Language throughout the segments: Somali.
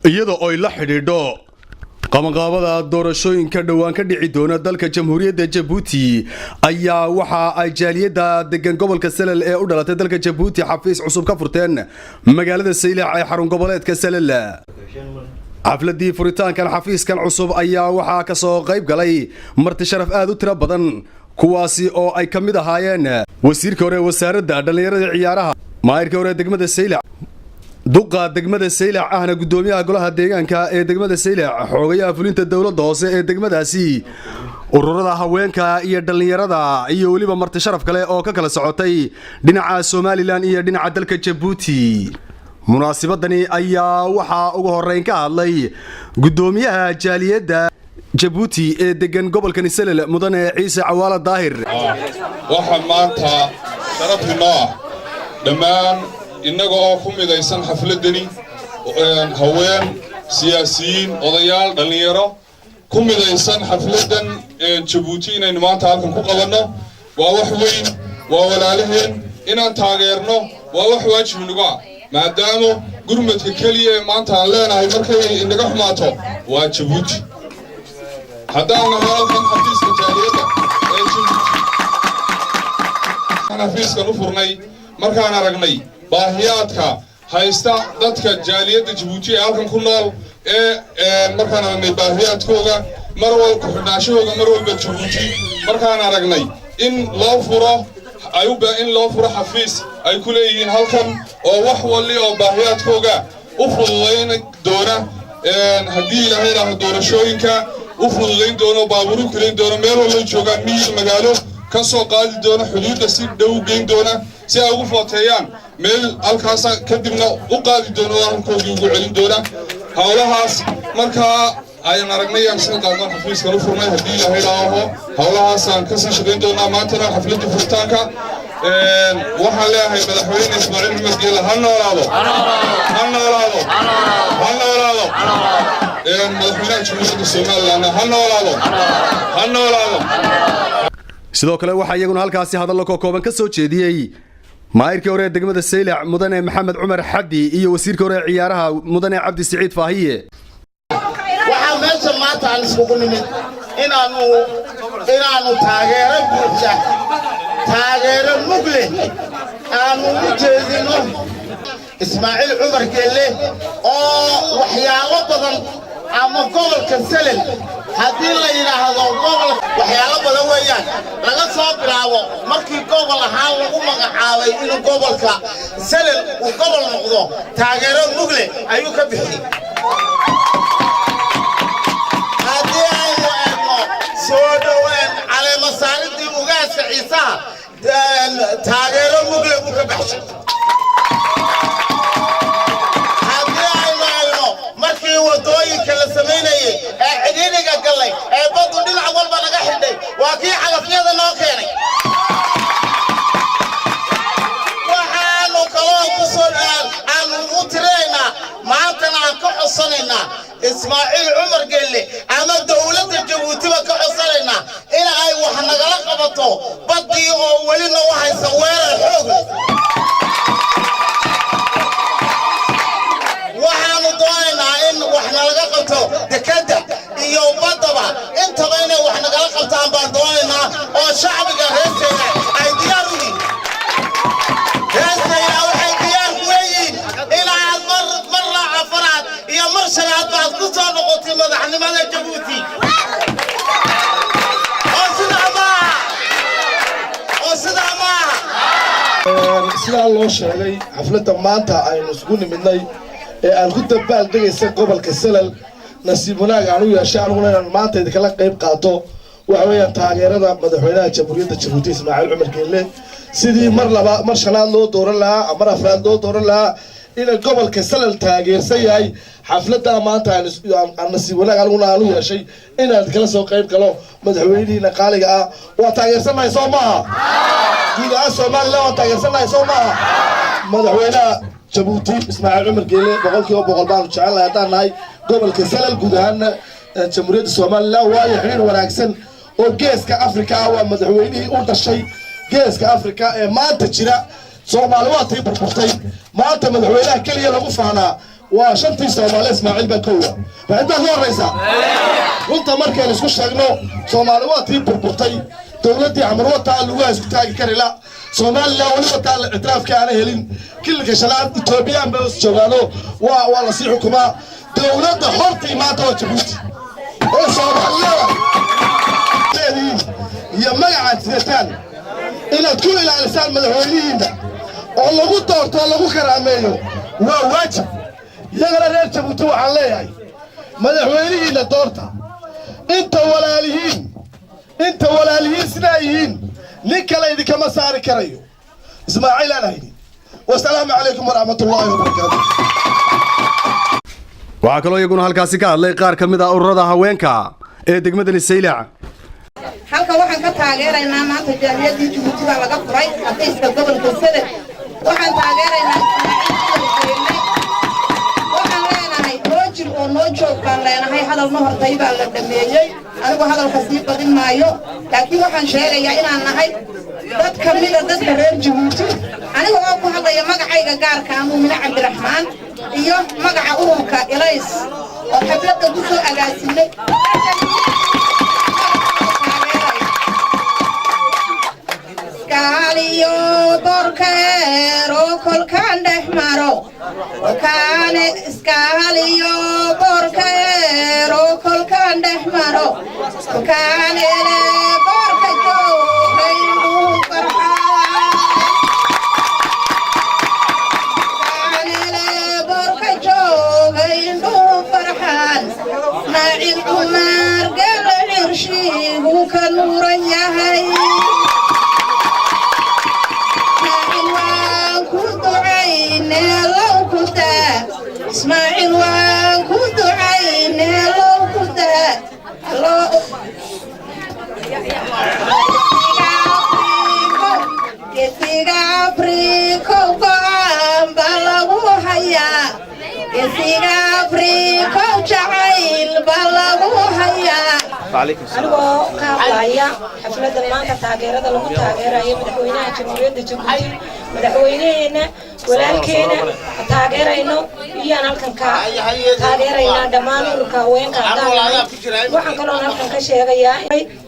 iyadoo ay la xidhiidho qabanqaabada doorashooyinka dhawaan ka dhici doona dalka Jamhuuriyadda Djibouti ayaa waxa ay jaaliyada degan gobolka Salal ee u dhalatay dalka Djibouti xafiis cusub ka furteen magaalada Saylac ee xarun goboleedka Salal. xafladii furitaankan xafiiskan cusub ayaa waxa ka soo qayb galay marti sharaf aad u tiro badan kuwaasi oo ay kamid ahaayeen wasiirka hore wasaaradda dhalinyarada ciyaaraha maayirka hore degmada Saylac duqa degmada Saylac ahna gudoomiyaha golaha deegaanka ee degmada Saylac xogayaha fulinta dawladda hoose ee degmadaasi ururada haweenka iyo dhalinyarada iyo waliba marti sharaf kale oo ka kala socotay dhinaca Somaliland iyo dhinaca dalka Djibouti. munaasabadani ayaa waxa ugu horeyn ka hadlay gudoomiyaha jaaliyada Djibouti ee degan gobolka Salal mudane Ciise Cawaala Daahir. waxa maanta sharafnimo dhamaan innaga oo ku midaysan xafladani haween siyaasiyiin odayaal dhalinyaro ku midaysan xafladan Djibouti inaynu maanta halkan ku qabanno waa wax weyn waa walaalaheen inaan taageerno waa wax waajib nagu ah maadaama gurmadka kaliya maanta aan leenahay markay inaga xumaato waa Djibouti haddaan halkan xafiiska jaaliyada ee Djibouti xafiiskan u furnay markaan aragnay baahiyaadka haysta dadka jaaliyada Djibouti ee halkan ku nool ee markaan aragnay baahiyaadkooda mar walba xidhnaashahooda mar walba Djibouti markaan aragnay in loo furo xafiis ay ku leeyihiin halkan oo wax wali oo baahiyaadkooda u fududeyn doona haddii ilaahay raaxo doorashooyinka u fududeyn doono baabuuru kaleyn doono meel walba joogaan miyi magaalo ka soo qaadi doona xuduudda si dhow geyn doona si ay ugu footeeyaan meel halkaas kadibna u qaadi doono halkoodii ugu celin doona hawlahaas markaa ayaan aragnay aan sida qaadan xafiiskan u furnay haddii ilaahay raaxo hawlahaas aan ka sii shaqeyn doonaa maantana xafladda furitaanka waxaan leeyahay madaxweyne Ismaaciil Cumar Geele ha noolaado madaxweynaha Jamhuuriyadda Somaliland ha noolaado sidoo kale waxa iyaguna halkaasi hadallo kooban ka soo jeediyay maayirka hore degmada Saylac mudane Maxamed Cumar Xaddi iyo wasiirka hore ciyaaraha mudane Cabdi Saciid Faahiye. waxaa meesha maanta aan isugu nimid inaanu taageero buuxa taageero mugle aanu u jeedino Ismaaciil Cumar Geele oo waxyaalo badan ama gobolka Salal haddii la yiraahdo gobol waxyaalo badan weeyaan laga soo bilaabo markii gobol ahaan lagu magacaabay inuu gobolka Salal uu gobol noqdo taageero mugle ayuu ka bixiyay haddii aynu eegno soo dhawaan caleema saaridii ugaaska Ciisaha taageero mugle uu ka baxshay haddii aynu eegno markii wadooyinka la sameynayay ee cidhiidhiga galay ee baddu dhinac walba laga xidhay waa kii cagafyada noo keenay waxaanu kaloo ku soo aanu u tiraynaa maantana aan ka codsanaynaa Ismaaciil Cumar Geele ama dawladda Djibouti ba ka codsanaynaa in ay wax nagala qabato badii oo wali noo haysa weerar xoog waxaanu doonaynaa in wax nalaga qabto dekada iyo badaba intaba inay wax nagala qabtaan baan doonaynaa oo shacbiga reer Saylac ay diyaar u yihiin reer Saylac waxay diyaar u yihiin inaad mar la afaraad iyo mar shanaad baad ku soo noqotay madaxnimada Djibouti oo sidaa maaha sidaa loo sheegay xafladda maanta aynu isugu nimidnay ee aan ku dabaal degaysa gobolka Salal nasiib wanaag aan u yeeshay aniguna inaan maanta idinkala qayb qaato waxa weeyaan taageerada madaxweynaha Jamhuuriyadda Djibouti Ismaaciil Cumar Geele sidii mar shanaad loo dooran lahaa ama afraad loo dooran lahaa in gobolka Salal taageersan yahay xafladda maanta aan nasiib wanaag aniguna aan u yeeshay inaan kala soo qayb galo madaxweynihiina qaaliga ah waa taageersanahay soo maaha guud ahaan Soomaaliland waa taageersanahay soo maaha madaxweynaha Djibouti Ismaaciil Cumar Geele boqolkiiba boqol baan jecelahay haddaan nahay gobolka Salal guud ahaan Jamhuuriyadda Somaliland waayo xiriir wanaagsan oo geeska Afrika waa madaxweynihii u dhashay geeska Afrika ee maanta jira Soomaaliland waa tii burburtay maanta madaxweynaha kaliya lagu faanaa وشنتي سومالي إسماعيل بكوة فأنت هو الرئيسة وانت مركز اسكو شاقنو سومالي واتي بربطي دولتي عمروة تعالوا اسكتاقي كاري لا سومالي لا ولي وطال اعتراف كان هلين كل كشلات إثيوبيان بس جوغانو والله سيحكما دولة حرتي ما تو جيبوتي oo Soomaaliya iyo magaca tirtaan inaad ku ilaalisaan madaxweynihiinta oo lagu doorto lagu karaameeyo waa waajib iyagana reer Jabuuti waxaan leeyahay madaxweynihiina doorta inta walaalihiin sidaa yihiin nin kale idinkama saari karayo Ismaaciil Alhayni wassalaamu calaykum waraxmatullaahi wabarakaatuh waxaa kaloo iyaguna halkaasi ka hadlay qaar ka mid ah ururada haweenka ee degmada Saylac halka waxaan ka taageeraynaa maanta jaaliyadii Jabuuti baa laga furay xafiiska gobolka Sanaag waxaan taageeraynaa waxaan leenahay roojil oo noo joog baan leenahay hadal ma hortay baa la dhameeyay anigu hadalka sii badin maayo laakiin waxaan sheegayaa inaan nahay dad ka mid ah dadka reer Jabuuti aniga oo ku hadlaya magacayga gaarka ah Muumina Cabdiraxmaan iyo magaca ururka Ilays oo xafladda ku soo agaasimay Kaliyo borkero kolkan dhexmaro kane iskaliyo borkero kolkan dhexmaro kane le borka joogay uu farxaan kane le borka joogay uu farxaan naacil umar gal cirshigu ka nuuran yahay إسماعيل وكنت عيني لو كنت يسيق أفريقو قام بلغو حيا يسيق أفريقو جعيل بلغو حيا anigoo ka hadlaya xafladda maanta taageerada lagu taageerayo madaxweynaha jamhuuriyadda Jabuuti madaxweynaheena walaalkeena taageerayno iyaan halkan ka taageeraynaa dhammaan ururka haweenka waxaan kaloo halkan ka sheegayaa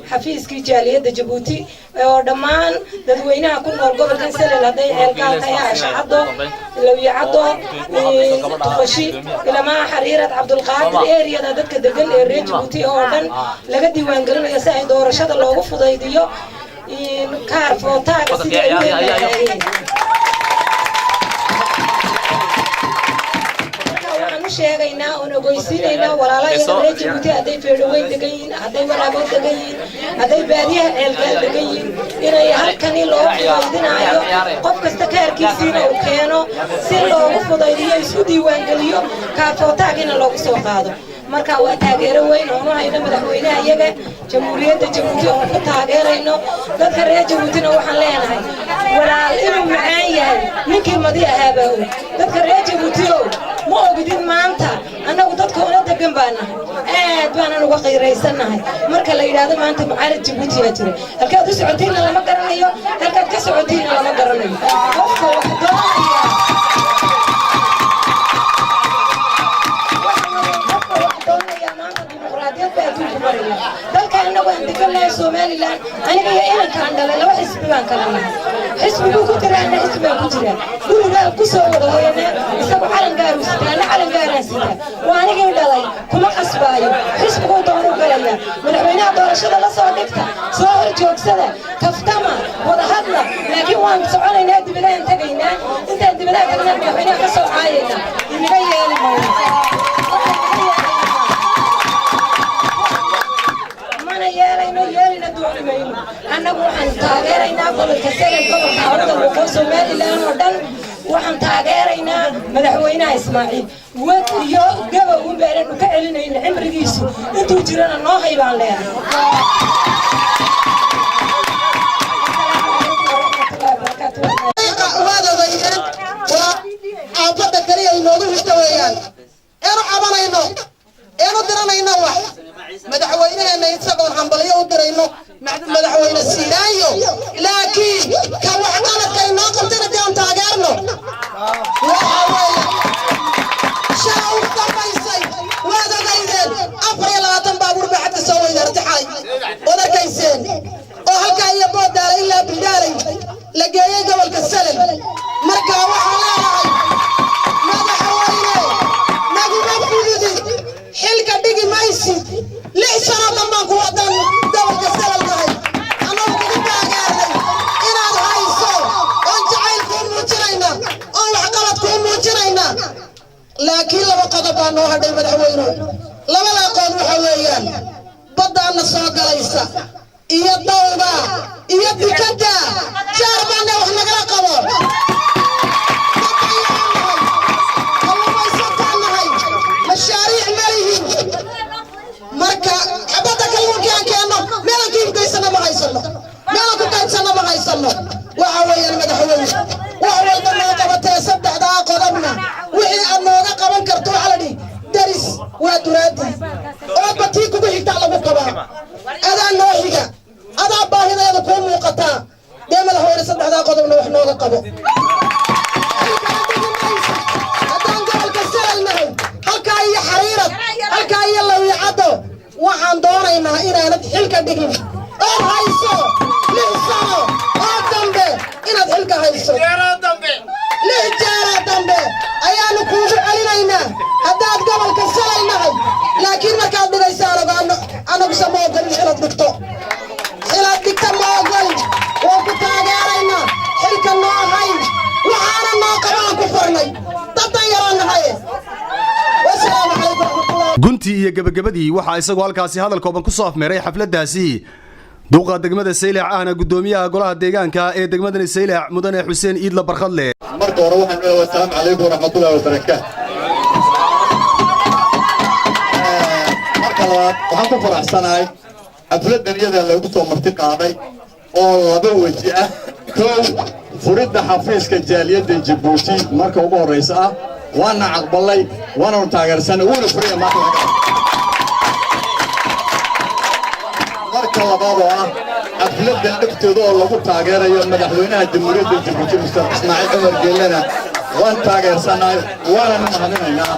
xafiiskii jaaliyadda Jabuuti oo dhammaan dadweynaha ku nool gobolka Sanaag haday ceelkaalka ay ashacado lawiyacado tufashi ilama xariirad Cabdulqaadir eeriyada dadka degan ee reer Jabuuti oo dhan laga diiwaan galinayo si ay doorashada loogu fudaydiyo kaar footaaga sidii ay leeyihiin sheegaynaa oo nagooysiinaynaa walaalaha reer Jabuuti haday feedhoweyn degan yihiin haday waraabo degan yihiin haday baadiyaha ceelkaal degan yihiin inay halkani loo fudaydinayo qof kasta kaarkiisiina uu keeno si loogu fudaydiyo isku diiwaan geliyo kaar footaagina loogu soo qaado marka waa taageero weyn oo hayna madaxweynaha iyaga jamhuuriyadda Jabuuti oo ku taageerayno dadka reer Jabuutina waxaan leenahay walaal inuu macaan yahay ninkii madiya ahaabaa dadka reer Jabuuti ma ogidin maanta annagu dadka oo degan baanahay aad baan uga qiiraysanahay marka la yiraahdo maanta macaalid Jabuuti yaa jira halkaad u socotiin lama garanayo halkaad ka socotiin lama garanayo qofka wax doonaya dalka anagu aan degannahay Somaliland aniga iyo inankaan dhalay laba xisbi baan kala nahay xisbigu ku tiraana xisbiga ku jira guriga ku soo wada hoyana isagu calan gaar u sitaa calan gaar ah sitaa waa aniga dhalay kuma qasbaayo xisbigu doon u galaya madaxweynaha doorashada la soo dhigta soo hor joogsada kaftama wada hadla laakiin waan soconaynaa dibadaan tagaynaa inta dibadaan tagaynaa madaxweynaha ka soo caayayna inaga yeeli maayo annagu waxaan taageeraynaa gobolka Sanaag gobolka Awdal oo Somaliland oo dhan waxaan taageeraynaa madaxweynaha Ismaaciil wad iyo gaba u beeran ka celinayna cimrigiisu intuu jirana noo haybaan madaxweynaheena isagoon hambalyo u dirayno madaxweyne Siiraayo laakiin ka wax qaladka inoo qabtana daan taageerno waxa weeye حلك دقي مايسي ليش أنا ضمان قوة دولة السلام هاي أنا وقلت أقارني إن هذا هاي الصور أنت عيلكم موجرينا أو عقلتكم موجرينا لكن لما قضبا نوها دي مدحوينو لما لا قولوا حويان بدأ أن الصوت ليس إيا الدولة إيا الدكتة جاربانا وإحنا قلقوا مشاريع ماليين مركا حبتك المكان كأنه مالك يبقى سنة ما هيصلوا مالك يبقى سنة ما هيصلوا وعوي المدحوين وعوي المناطق تسبح ذا قدمنا وحي أنه قبل كرتو على دي درس ودراتي وبتيكو بحي تعلموا قبا هذا النوحيك هذا باهي ذا يدكون موقتا ديما الهوية سبح ذا قدمنا وحنا قبا waxaan doonaynaa inaanad xilka dhigin oo hayso lix sano oo dambe inaad xilka hayso lix jeero dambe ayaanu kuugu celinaynaa haddaad gobolka salaynahay laakiin markaad dhigaysaan ogaano anaguse ma ogolin inaad dhigto ma ogolin waan ku taageeraynaa xilka noo hayn waxaana noo qabaan ku farnay daddan yaraan nahaye wasalaamu calaykum gunti iyo gabagabadii waxaa isagoo halkaasi hadal kooban ku soo afmeeray xafladaasi duqa degmada Saylac ahna gudoomiyaha golaha deegaanka ee degmada Saylac mudane Xuseen Iidla Barkhadle marka hore waxaan leeyahay assalaamu calaykum waraxmatullaahi wabarakaatuh marka labaad waxaan ku faraxsanahay xafladan iyada lagu soo marti qaaday oo laba waji ah koow furidda xafiiska jaaliyadda Djibouti marka ugu horeysa ah وانا عقبالي وانا تاغرسان ولا فريق ما marka labaad ah xafladda dhigteedo oo lagu taageerayo madaxweynaha jamhuuriyadda Djibouti Mr. Ismaaciil Cumar Geelana waan taageersanahay waana mahadinaynaa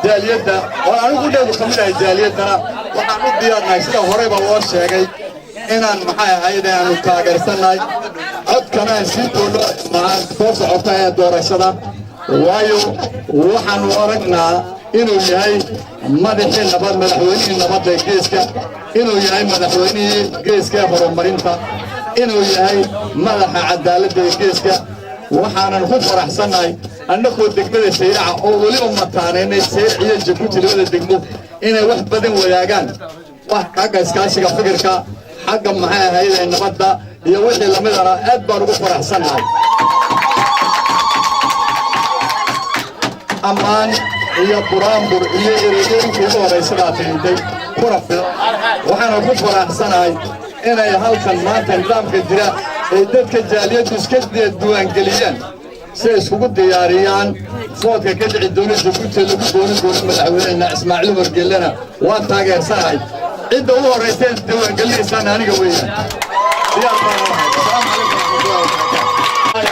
jaaliyadda waan anigu dheedu kamid ahay jaaliyadana waxaan u diyaarnahay sida horeba loo sheegay inaan maxay ahayd aanu taageersanahay codkana sii doono macaan soo socota ee doorashada waayo waxaanu aragnaa inuu yahay madaxii nabad madaxweynihii nabadda geeska inuu yahay madaxweynihii geeska horumarinta inuu yahay madaxa cadaaladda geeska waxaanan ku faraxsanahay annagoo degmada Saylac oo weliba mataaneynay Saylac iyo Djibouti labada degmo inay wax badan wadaagaan wax kaga iskaashiga fikirka xagga maxay ahayd nabadda iyo wixii la mid ah aad baan ugu faraxsanahay amaan iyo buraanbur iyo ereyooyinka ugu horeysa taintay kurafil waxaan ku faraxsanahay inay halkan maanta nidaamka jira ee dadka jaaliyaddu iska diiwaan geliyaan si ay iskugu diyaariyaan foodka ka dhici doona Djibouti lagu doonin doono madaxweynaha Ismaaciil Cumar Geelana waan taageersanahay cidda ugu horeysa diiwaan gelinaysa aniga weeyaan السلام عليكم ورحمة الله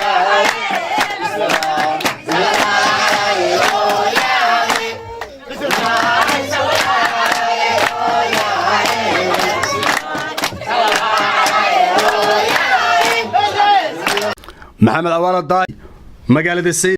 محمد عوال الضاي مقالة السيد